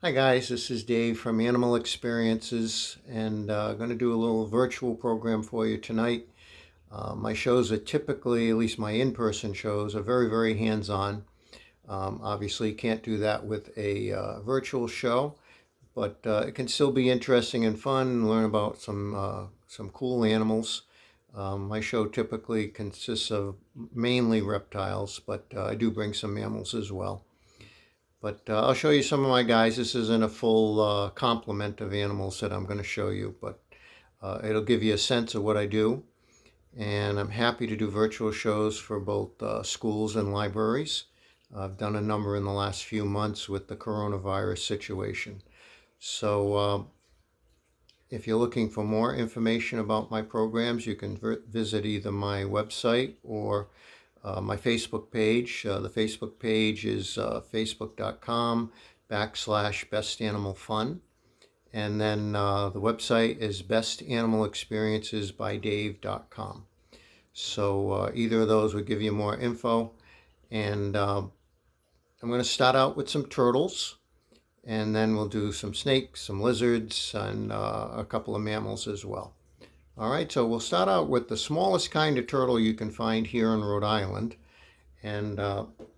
Hi guys, this is Dave from Animal Experiences, and I'm going to do a little virtual program for you tonight. My shows are typically, at least my in-person shows, are very hands-on. Obviously, can't do that with a virtual show, but it can still be interesting and fun and learn about some cool animals. My show typically consists of mainly reptiles, but I do bring some mammals as well. But I'll show you some of my guys. This isn't a full complement of animals that I'm going to show you, but it'll give you a sense of what I do. And I'm happy to do virtual shows for both schools and libraries. I've done a number in the last few months with the coronavirus situation. So if you're looking for more information about my programs, you can visit either my website or my Facebook page. The Facebook page is facebook.com/bestanimalfun. And then the website is bestanimalexperiencesbydave.com. So either of those would give you more info. And I'm going to start out with some turtles. And then we'll do some snakes, some lizards, and a couple of mammals as well. All right, so we'll start out with the smallest kind of turtle you can find here in Rhode Island. And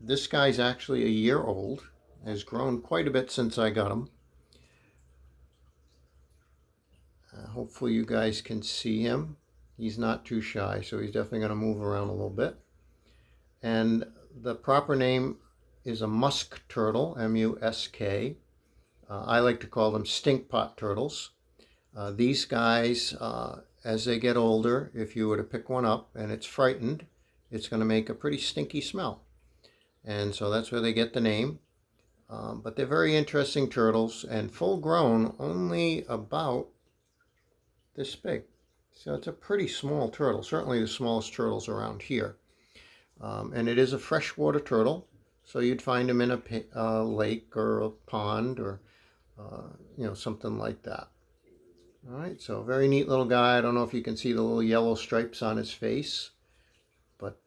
this guy's actually a year old, has grown quite a bit since I got him. Hopefully you guys can see him. He's not too shy, so he's definitely going to move around a little bit. And the proper name is a musk turtle, M-U-S-K. I like to call them stink pot turtles. These guys, as they get older, if you were to pick one up and it's frightened, it's going to make a pretty stinky smell. And so that's where they get the name. But they're very interesting turtles, and full grown, only about this big. So it's a pretty small turtle, certainly the smallest turtles around here. And it is a freshwater turtle, so you'd find them in a lake or a pond or something like that. All right, so a very neat little guy. I don't know if you can see the little yellow stripes on his face, but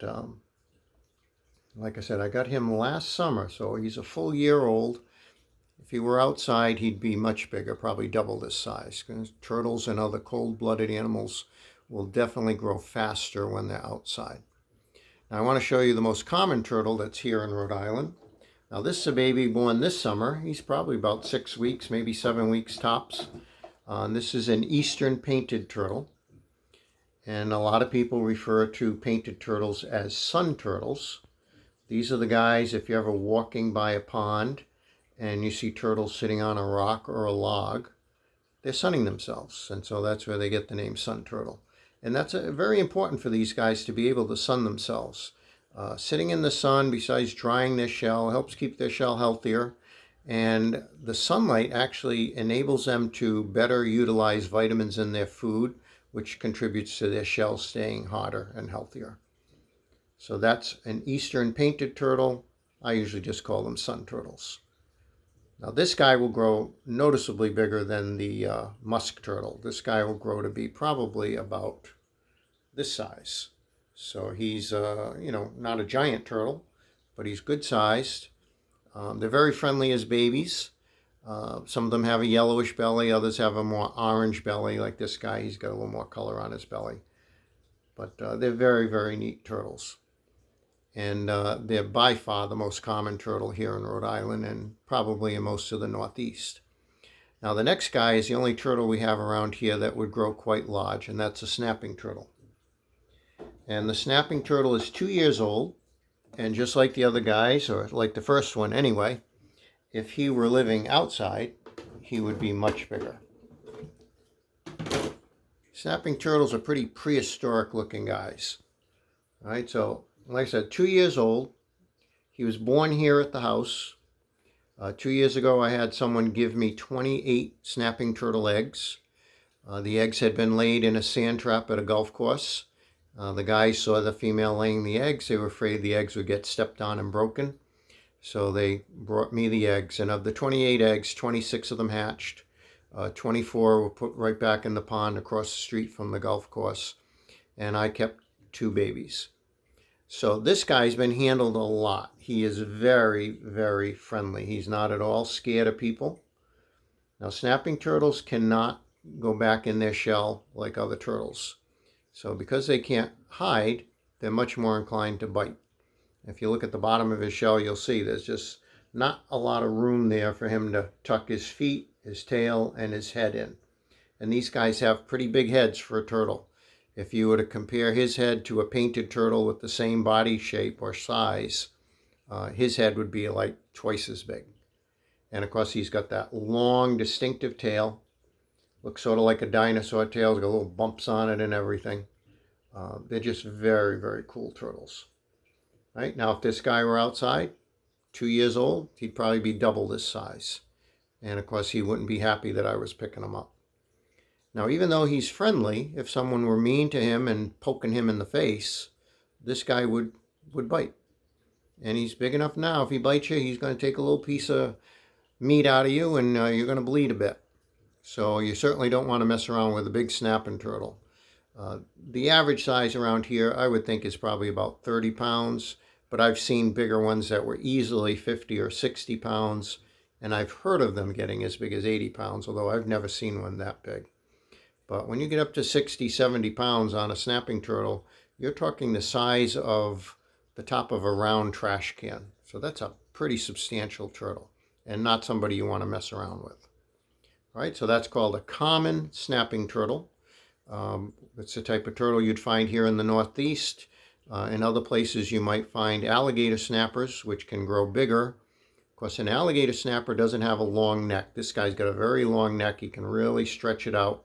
like I said, I got him last summer, so he's a full year old. If he were outside, he'd be much bigger, probably double this size. Because turtles and other cold-blooded animals will definitely grow faster when they're outside. Now I want to show you the most common turtle that's here in Rhode Island. Now this is a baby born this summer. He's probably about 6 weeks, maybe 7 weeks tops. This is an eastern painted turtle. And a lot of people refer to painted turtles as sun turtles. These are the guys, if you're ever walking by a pond and you see turtles sitting on a rock or a log, they're sunning themselves. And so that's where they get the name sun turtle. And that's very important for these guys to be able to sun themselves. Sitting in the sun, besides drying their shell, helps keep their shell healthier. And the sunlight actually enables them to better utilize vitamins in their food, which contributes to their shell staying hotter and healthier. So that's an eastern painted turtle. I usually just call them sun turtles. Now this guy will grow noticeably bigger than the musk turtle. This guy will grow to be probably about this size. So he's, not a giant turtle, but he's good sized. They're very friendly as babies. Some of them have a yellowish belly. Others have a more orange belly, like this guy. He's got a little more color on his belly. But they're very neat turtles. And they're by far the most common turtle here in Rhode Island and probably in most of the Northeast. Now the next guy is the only turtle we have around here that would grow quite large, and that's a snapping turtle. And the snapping turtle is 2 years old, and just like the other guys, or like the first one anyway, if he were living outside, he would be much bigger. Snapping turtles are pretty prehistoric looking guys. All right, so like I said, 2 years old. He was born here at the house. 2 years ago, I had someone give me 28 snapping turtle eggs. The eggs had been laid in a sand trap at a golf course. The guys saw the female laying the eggs. They were afraid the eggs would get stepped on and broken. So they brought me the eggs. And of the 28 eggs, 26 of them hatched. 24 were put right back in the pond across the street from the golf course. And I kept 2 babies. So this guy's been handled a lot. He is very friendly. He's not at all scared of people. Now, snapping turtles cannot go back in their shell like other turtles. So because they can't hide, they're much more inclined to bite. If you look at the bottom of his shell, you'll see there's just not a lot of room there for him to tuck his feet, his tail, and his head in. And these guys have pretty big heads for a turtle. If you were to compare his head to a painted turtle with the same body shape or size, his head would be like twice as big. And of course, he's got that long, distinctive tail. Looks sort of like a dinosaur tail. It's got little bumps on it and everything. They're just very, very cool turtles. Right? Now, if this guy were outside, 2 years old, he'd probably be double this size. And of course, he wouldn't be happy that I was picking him up. Now, even though he's friendly, if someone were mean to him and poking him in the face, this guy would bite. And he's big enough now. If he bites you, he's going to take a little piece of meat out of you, and you're going to bleed a bit. So you certainly don't want to mess around with a big snapping turtle. The average size around here, I would think, is probably about 30 pounds. But I've seen bigger ones that were easily 50 or 60 pounds. And I've heard of them getting as big as 80 pounds, although I've never seen one that big. But when you get up to 60, 70 pounds on a snapping turtle, you're talking the size of the top of a round trash can. So that's a pretty substantial turtle and not somebody you want to mess around with. All right, so that's called a common snapping turtle. It's the type of turtle you'd find here in the Northeast. In other places, you might find alligator snappers, which can grow bigger. Of course, an alligator snapper doesn't have a long neck. This guy's got a very long neck. He can really stretch it out.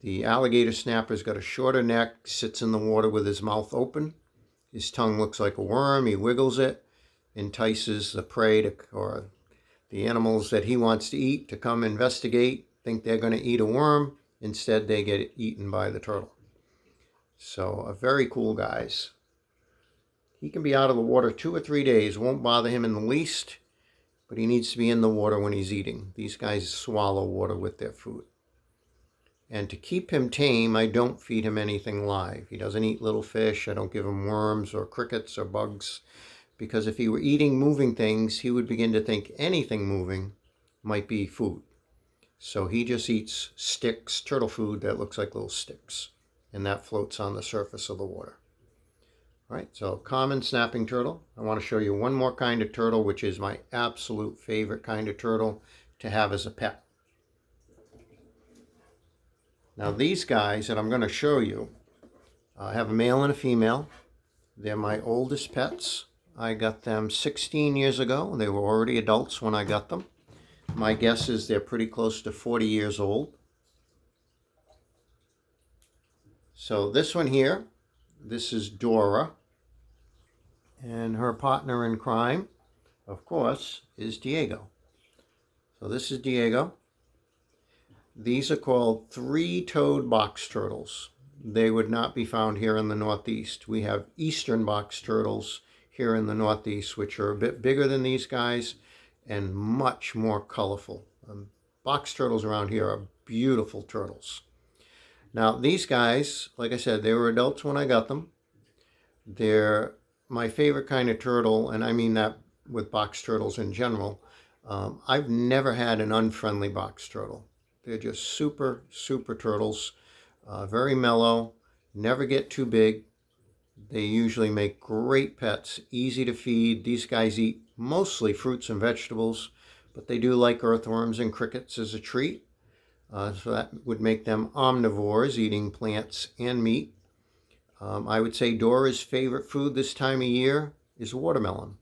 The alligator snapper's got a shorter neck, sits in the water with his mouth open. His tongue looks like a worm. He wiggles it, entices the prey or the animals that he wants to eat to come investigate, think they're going to eat a worm. Instead, they get eaten by the turtle. So, a very cool guys. He can be out of the water 2 or 3 days. Won't bother him in the least, but he needs to be in the water when he's eating. These guys swallow water with their food. And to keep him tame, I don't feed him anything live. He doesn't eat little fish. I don't give him worms or crickets or bugs. Because if he were eating moving things, he would begin to think anything moving might be food. So he just eats sticks, turtle food that looks like little sticks. And that floats on the surface of the water. All right, so common snapping turtle. I want to show you one more kind of turtle, which is my absolute favorite kind of turtle to have as a pet. Now these guys that I'm going to show you have a male and a female. They're my oldest pets. I got them 16 years ago. They were already adults when I got them. My guess is they're pretty close to 40 years old. So this one here, this is Dora. And her partner in crime, of course, is Diego. So this is Diego. These are called three-toed box turtles. They would not be found here in the Northeast. We have eastern box turtles here in the Northeast, which are a bit bigger than these guys and much more colorful. Box turtles around here are beautiful turtles. Now, these guys, like I said, they were adults when I got them. They're my favorite kind of turtle, and I mean that with box turtles in general. I've never had an unfriendly box turtle. They're just super, super turtles. Very mellow, never get too big. They usually make great pets, easy to feed. These guys eat mostly fruits and vegetables, but they do like earthworms and crickets as a treat. So that would make them omnivores, eating plants and meat. I would say Dora's favorite food this time of year is watermelon.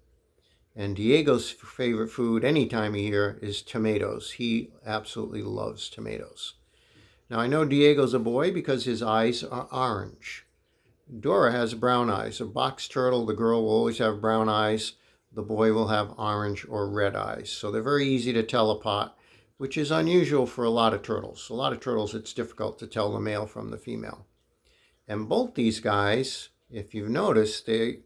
And Diego's favorite food any time of year is tomatoes. He absolutely loves tomatoes. Now, I know Diego's a boy because his eyes are orange. Dora has brown eyes. A box turtle, the girl will always have brown eyes. The boy will have orange or red eyes. So they're very easy to tell apart, which is unusual for a lot of turtles. A lot of turtles, it's difficult to tell the male from the female. And both these guys, if you've noticed, they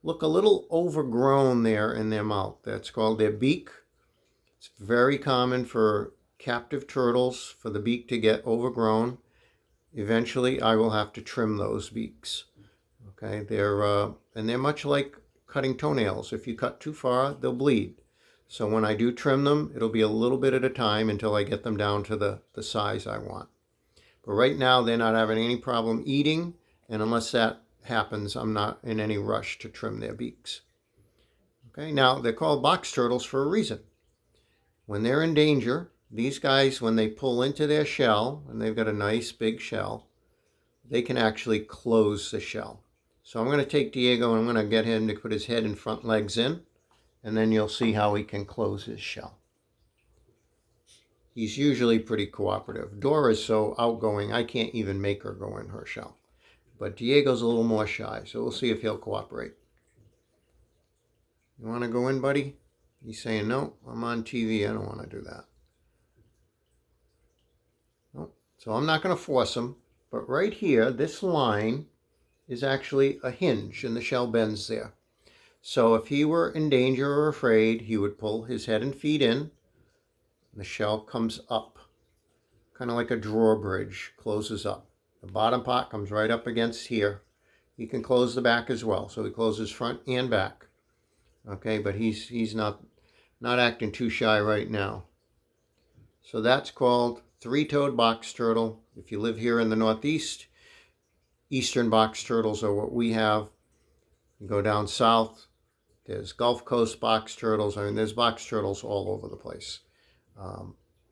look a little overgrown there in their mouth. That's called their beak. It's very common for captive turtles for the beak to get overgrown. Eventually, I will have to trim those beaks. Okay, they're much like cutting toenails. If you cut too far, they'll bleed. So when I do trim them, it'll be a little bit at a time until I get them down to the size I want. But right now, they're not having any problem eating, and unless that happens, I'm not in any rush to trim their beaks. Okay, now they're called box turtles for a reason. When they're in danger, these guys, when they pull into their shell, and they've got a nice big shell, they can actually close the shell. So I'm going to take Diego and I'm going to get him to put his head and front legs in, and then you'll see how he can close his shell. He's usually pretty cooperative. Dora's so outgoing, I can't even make her go in her shell. But Diego's a little more shy, so we'll see if he'll cooperate. You want to go in, buddy? He's saying, no, I'm on TV. I don't want to do that. Nope. So I'm not going to force him. But right here, this line is actually a hinge, and the shell bends there. So if he were in danger or afraid, he would pull his head and feet in. And the shell comes up, kind of like a drawbridge, closes up. The bottom part comes right up against here. He can close the back as well, so he closes front and back. Okay, but he's not acting too shy right now. So that's called three-toed box turtle. If you live here in the Northeast, eastern box turtles are what we have. You go down south, there's Gulf Coast box turtles. I mean, there's box turtles all over the place.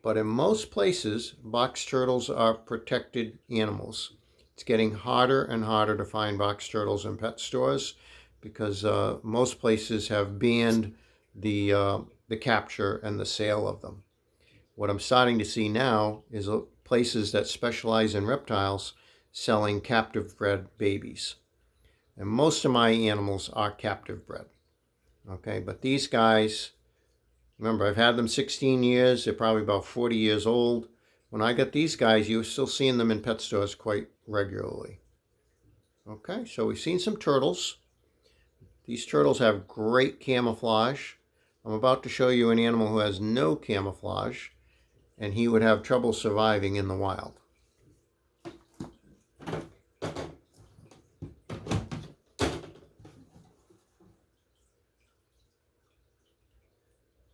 But in most places, box turtles are protected animals. It's getting harder and harder to find box turtles in pet stores because most places have banned the capture and the sale of them. What I'm starting to see now is places that specialize in reptiles selling captive bred babies. And most of my animals are captive bred. Okay, but these guys, remember, I've had them 16 years. They're probably about 40 years old. When I got these guys, you're still seeing them in pet stores quite regularly. Okay, so we've seen some turtles. These turtles have great camouflage. I'm about to show you an animal who has no camouflage, and he would have trouble surviving in the wild.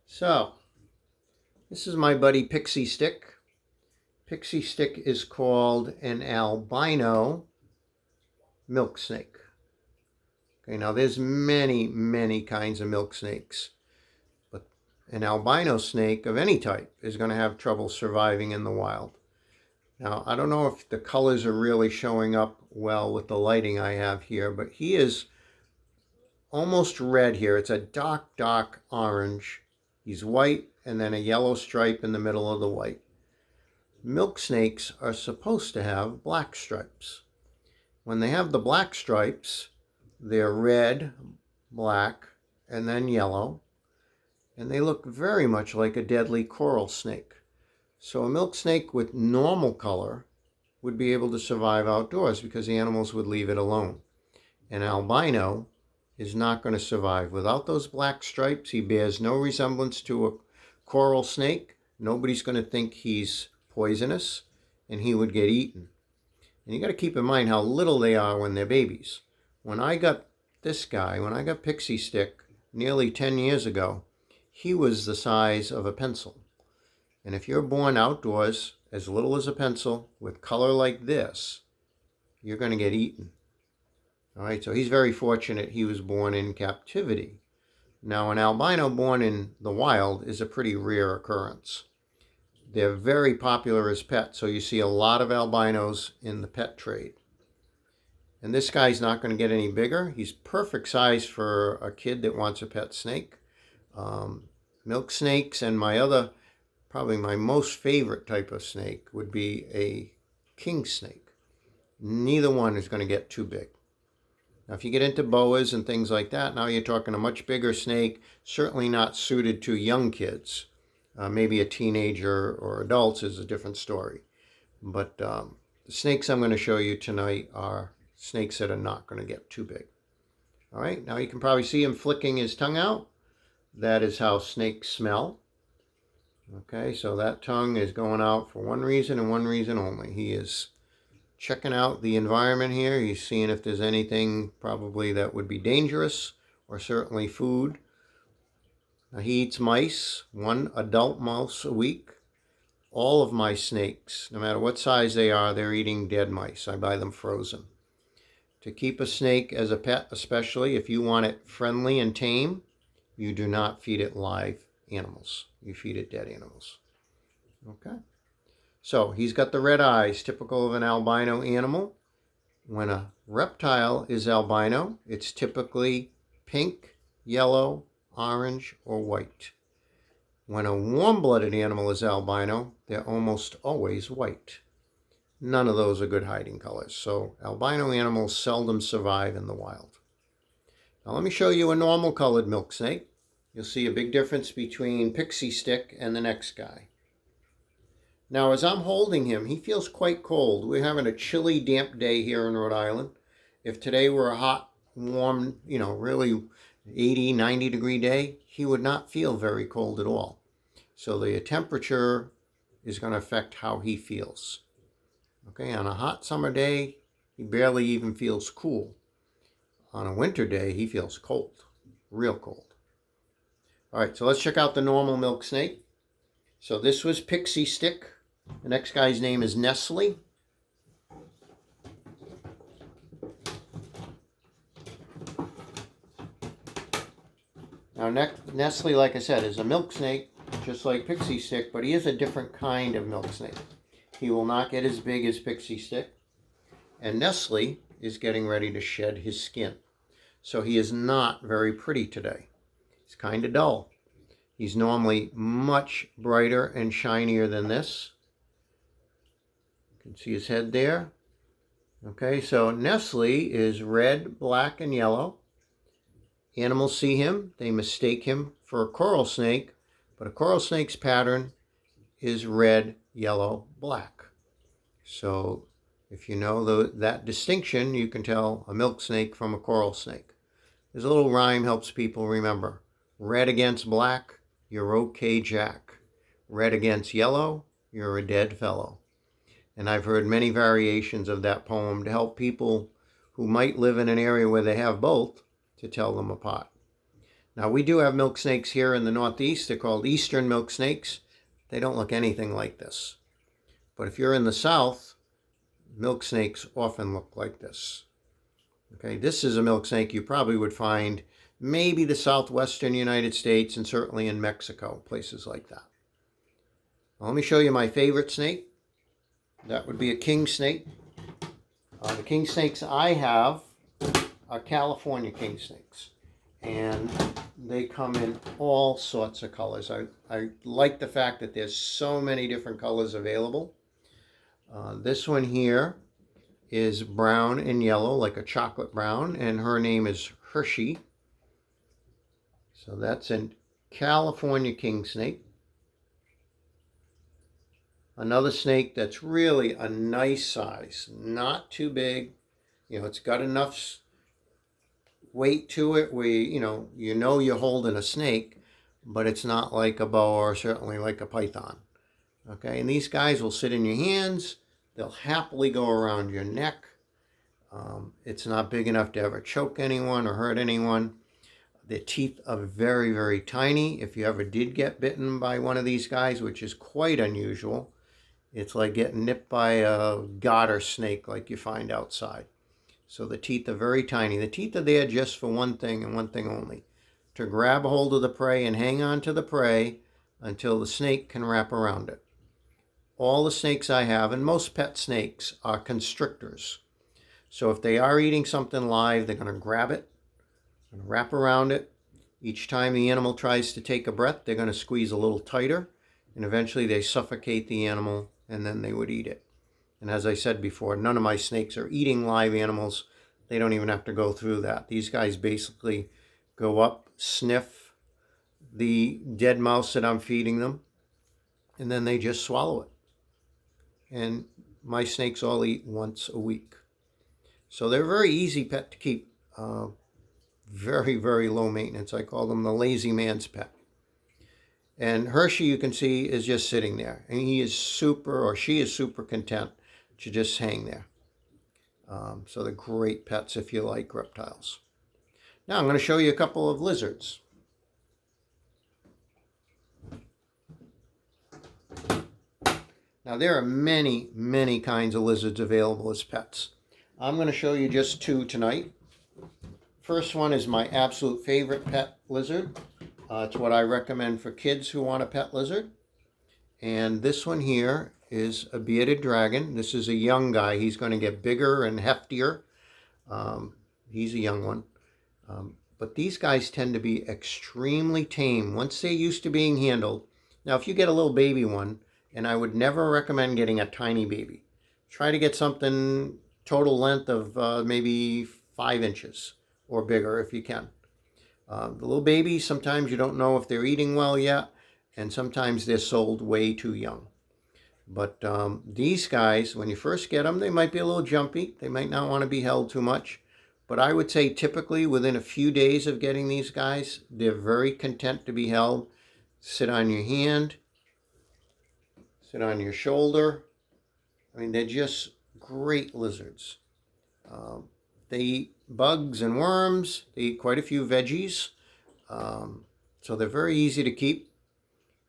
So, this is my buddy Pixie Stick. Pixie Stick is called an albino milk snake. Okay, now there's many kinds of milk snakes. But an albino snake of any type is going to have trouble surviving in the wild. Now, I don't know if the colors are really showing up well with the lighting I have here, but he is almost red here. It's a dark orange. He's white and then a yellow stripe in the middle of the white. Milk snakes are supposed to have black stripes. When they have the black stripes, they're red, black, and then yellow. And they look very much like a deadly coral snake. So a milk snake with normal color would be able to survive outdoors because the animals would leave it alone. An albino is not going to survive. Without those black stripes, he bears no resemblance to a coral snake. Nobody's going to think he's poisonous, and he would get eaten. And you got to keep in mind how little they are when they're babies. When I got this guy, when I got Pixie Stick nearly 10 years ago, he was the size of a pencil. And if you're born outdoors, as little as a pencil, with color like this, you're going to get eaten. All right, so he's very fortunate he was born in captivity. Now, an albino born in the wild is a pretty rare occurrence. They're very popular as pets, so you see a lot of albinos in the pet trade. And this guy's not going to get any bigger. He's perfect size for a kid that wants a pet snake. Milk snakes and probably my most favorite type of snake would be a king snake. Neither one is going to get too big. Now, if you get into boas and things like that, now you're talking a much bigger snake, certainly not suited to young kids. Maybe a teenager or adults is a different story. But the snakes I'm going to show you tonight are snakes that are not going to get too big. All right, now you can probably see him flicking his tongue out. That is how snakes smell. Okay, so that tongue is going out for one reason and one reason only. He is checking out the environment here. He's seeing if there's anything probably that would be dangerous or certainly food. Now, he eats mice, one adult mouse a week. All of my snakes, no matter what size they are, they're eating dead mice. I buy them frozen. To keep a snake as a pet, especially if you want it friendly and tame, you do not feed it live animals. You feed it dead animals. Okay? So he's got the red eyes, typical of an albino animal. When a reptile is albino, it's typically pink, yellow, orange, or white. When a warm-blooded animal is albino, they're almost always white. None of those are good hiding colors, so albino animals seldom survive in the wild. Now let me show you a normal colored milk snake. You'll see a big difference between Pixie Stick and the next guy. Now as I'm holding him, he feels quite cold. We're having a chilly, damp day here in Rhode Island. If today were a hot, warm, really 80, 90 degree day, he would not feel very cold at all. So the temperature is going to affect how he feels. Okay, on a hot summer day, he barely even feels cool. On a winter day, he feels cold, real cold. All right, so let's check out the normal milk snake. So this was Pixie Stick. The next guy's name is Nestle. Now Nestle, like I said, is a milk snake, just like Pixie Stick, but he is a different kind of milk snake. He will not get as big as Pixie Stick. And Nestle is getting ready to shed his skin. So he is not very pretty today. He's kind of dull. He's normally much brighter and shinier than this. You can see his head there. Okay, so Nestle is red, black, and yellow. Animals see him, they mistake him for a coral snake, but a coral snake's pattern is red, yellow, black. So if you know that distinction, you can tell a milk snake from a coral snake. This little rhyme helps people remember. Red against black, you're okay, Jack. Red against yellow, you're a dead fellow. And I've heard many variations of that poem to help people who might live in an area where they have both to tell them apart. Now, we do have milk snakes here in the Northeast. They're called eastern milk snakes. They don't look anything like this. But if you're in the South, milk snakes often look like this. Okay, this is a milk snake you probably would find maybe the southwestern United States and certainly in Mexico, places like that. Now, let me show you my favorite snake. That would be a king snake. The king snakes I have are California king snakes. And they come in all sorts of colors. I like the fact that there's so many different colors available. This one here is brown and yellow, like a chocolate brown, and her name is Hershey. So that's a California king snake. Another snake that's really a nice size, not too big. It's got enough weight to it where you know you're holding a snake, but it's not like a boa or certainly like a python. Okay, and these guys will sit in your hands. They'll happily go around your neck. It's not big enough to ever choke anyone or hurt anyone. Their teeth are very, very tiny. If you ever did get bitten by one of these guys, which is quite unusual, it's like getting nipped by a garter snake like you find outside. So the teeth are very tiny. The teeth are there just for one thing and one thing only, to grab a hold of the prey and hang on to the prey until the snake can wrap around it. All the snakes I have, and most pet snakes, are constrictors. So if they are eating something live, they're going to grab it and wrap around it. Each time the animal tries to take a breath, they're going to squeeze a little tighter, and eventually they suffocate the animal, and then they would eat it. And as I said before, none of my snakes are eating live animals. They don't even have to go through that. These guys basically go up, sniff the dead mouse that I'm feeding them, and then they just swallow it. And my snakes all eat once a week. So they're a very easy pet to keep. Very, very low maintenance. I call them the lazy man's pet. And Hershey, you can see, is just sitting there. And she is super content to just hang there. So they're great pets if you like reptiles. Now I'm going to show you a couple of lizards. Now there are many, many kinds of lizards available as pets. I'm going to show you just two tonight. First one is my absolute favorite pet lizard. It's what I recommend for kids who want a pet lizard. And this one here is a bearded dragon. This is a young guy. He's going to get bigger and heftier. He's a young one. But these guys tend to be extremely tame once they're used to being handled. Now, if you get a little baby one, and I would never recommend getting a tiny baby. Try to get something total length of maybe 5 inches or bigger if you can. The little babies, sometimes you don't know if they're eating well yet, and sometimes they're sold way too young. But these guys, when you first get them, they might be a little jumpy. They might not want to be held too much. But I would say typically within a few days of getting these guys, they're very content to be held. Sit on your hand, sit on your shoulder. I mean, they're just great lizards. They eat bugs and worms. They eat quite a few veggies. So they're very easy to keep.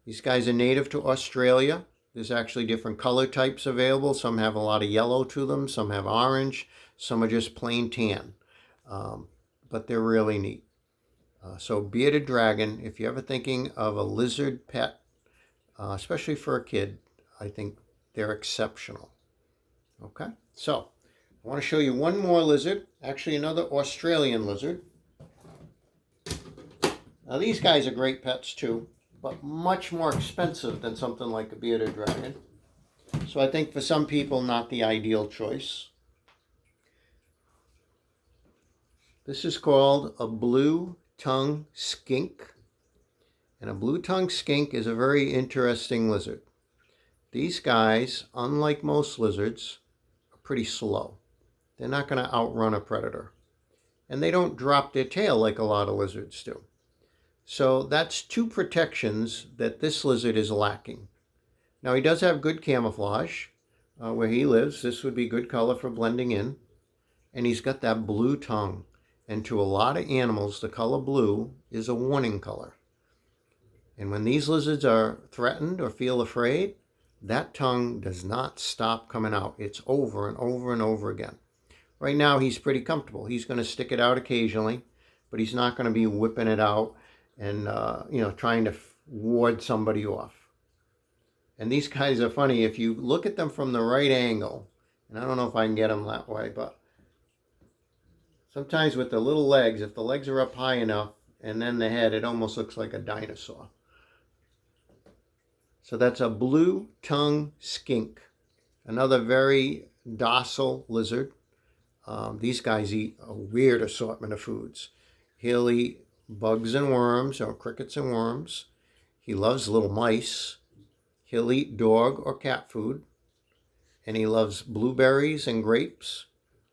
These guys are native to Australia. There's actually different color types available. Some have a lot of yellow to them. Some have orange. Some are just plain tan. But they're really neat. So bearded dragon, if you're ever thinking of a lizard pet, especially for a kid, I think they're exceptional. Okay, so I want to show you one more lizard, actually another Australian lizard. Now these guys are great pets too, but much more expensive than something like a bearded dragon. So I think for some people, not the ideal choice. This is called a blue-tongued skink. And a blue-tongued skink is a very interesting lizard. These guys, unlike most lizards, are pretty slow. They're not going to outrun a predator. And they don't drop their tail like a lot of lizards do. So that's two protections that this lizard is lacking. Now he does have good camouflage. Where he lives, this would be good color for blending in. And he's got that blue tongue. And to a lot of animals, the color blue is a warning color. And when these lizards are threatened or feel afraid, that tongue does not stop coming out. It's over and over and over again. Right now, he's pretty comfortable. He's going to stick it out occasionally, but he's not going to be whipping it out and, trying to ward somebody off. And these guys are funny. If you look at them from the right angle, and I don't know if I can get them that way, but sometimes with the little legs, if the legs are up high enough and then the head, it almost looks like a dinosaur. So that's a blue-tongued skink, another very docile lizard. These guys eat a weird assortment of foods. He'll eat bugs and worms, or crickets and worms. He loves little mice. He'll eat dog or cat food. And he loves blueberries and grapes.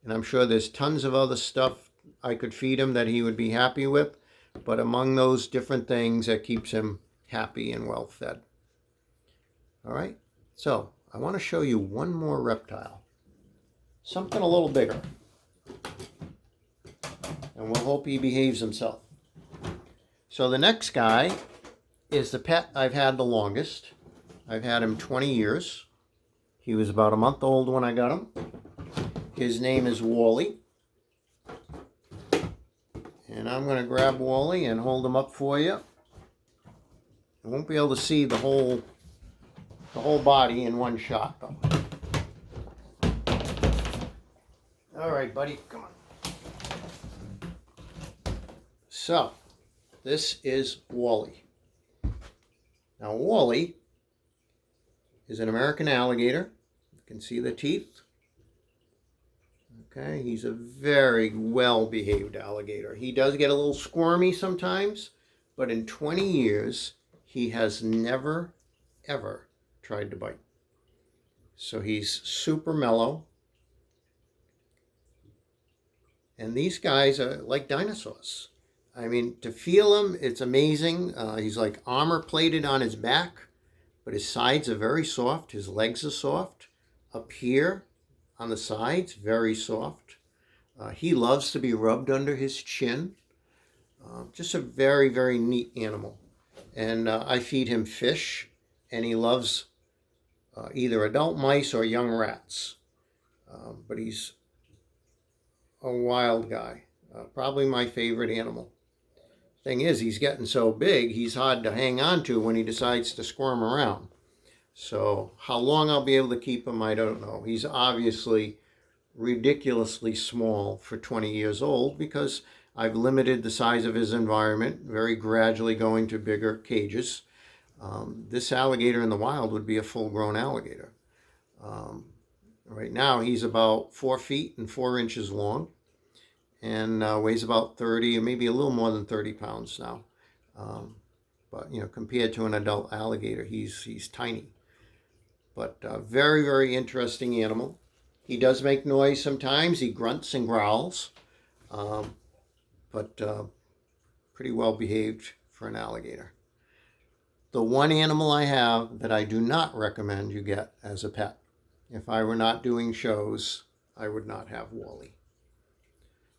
And I'm sure there's tons of other stuff I could feed him that he would be happy with. But among those different things, that keeps him happy and well fed. All right, so I want to show you one more reptile. Something a little bigger. And we'll hope he behaves himself. So the next guy is the pet I've had the longest. I've had him 20 years. He was about a month old when I got him. His name is Wally. And I'm going to grab Wally and hold him up for you. I won't be able to see the whole body in one shot, though. All right, buddy, come on. So, this is Wally. Now, Wally is an American alligator. You can see the teeth. Okay, he's a very well-behaved alligator. He does get a little squirmy sometimes, but in 20 years, he has never, ever tried to bite. So he's super mellow. And these guys are like dinosaurs. I mean, to feel him, it's amazing. He's like armor plated on his back, but his sides are very soft. His legs are soft. Up here on the sides, very soft. He loves to be rubbed under his chin. Just a very, very neat animal. And I feed him fish, and he loves either adult mice or young rats. But he's a wild guy. Probably my favorite animal. Thing is, he's getting so big, he's hard to hang on to when he decides to squirm around. So how long I'll be able to keep him, I don't know. He's obviously ridiculously small for 20 years old because I've limited the size of his environment, very gradually going to bigger cages. This alligator in the wild would be a full-grown alligator. Right now, he's about 4 feet and 4 inches long, and weighs about 30 or maybe a little more than 30 pounds now. But compared to an adult alligator, he's tiny. But very, very interesting animal. He does make noise sometimes. He grunts and growls, but pretty well behaved for an alligator. The one animal I have that I do not recommend you get as a pet, if I were not doing shows, I would not have Wally.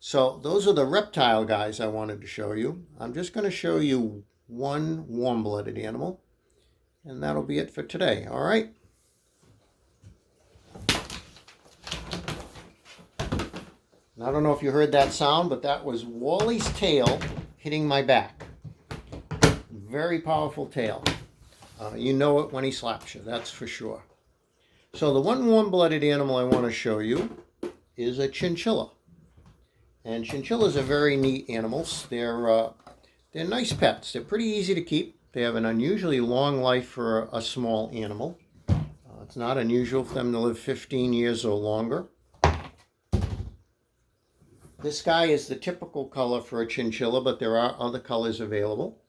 So those are the reptile guys I wanted to show you. I'm just going to show you one warm-blooded animal, and that'll be it for today. All right? And I don't know if you heard that sound, but that was Wally's tail hitting my back. Very powerful tail. You know it when he slaps you, that's for sure. So the one warm-blooded animal I want to show you is a chinchilla. And chinchillas are very neat animals. They're nice pets. They're pretty easy to keep. They have an unusually long life for a small animal. It's not unusual for them to live 15 years or longer. This guy is the typical color for a chinchilla, but there are other colors available.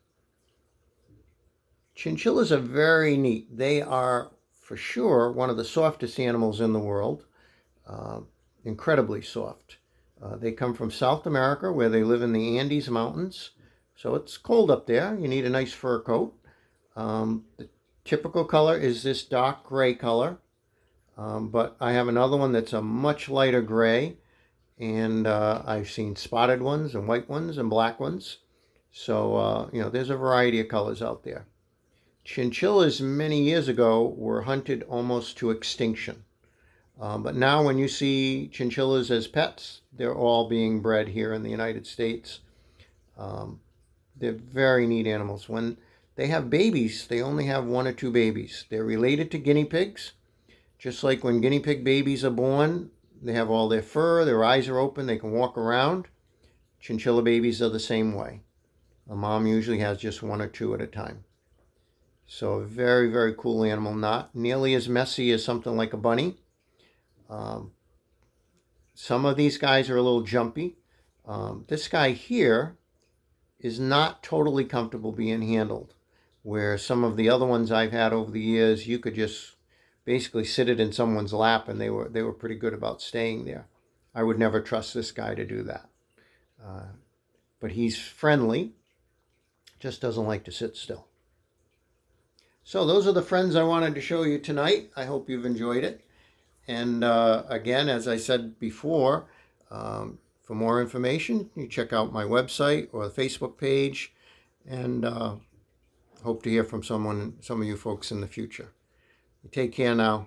Chinchillas are very neat. They are, for sure, one of the softest animals in the world. Incredibly soft. They come from South America, where they live in the Andes Mountains. So it's cold up there. You need a nice fur coat. The typical color is this dark gray color. But I have another one that's a much lighter gray. And I've seen spotted ones and white ones and black ones. So, there's a variety of colors out there. Chinchillas many years ago were hunted almost to extinction. But now when you see chinchillas as pets, they're all being bred here in the United States. They're very neat animals. When they have babies, they only have 1 or 2 babies. They're related to guinea pigs. Just like when guinea pig babies are born, they have all their fur, their eyes are open, they can walk around. Chinchilla babies are the same way. A mom usually has just 1 or 2 at a time. So a very, very cool animal. Not nearly as messy as something like a bunny. Some of these guys are a little jumpy. This guy here is not totally comfortable being handled, where some of the other ones I've had over the years, you could just basically sit it in someone's lap and they were pretty good about staying there. I would never trust this guy to do that. But he's friendly, just doesn't like to sit still. So those are the friends I wanted to show you tonight. I hope you've enjoyed it. And again, as I said before, for more information, you check out my website or the Facebook page, and hope to hear from some of you folks in the future. Take care now.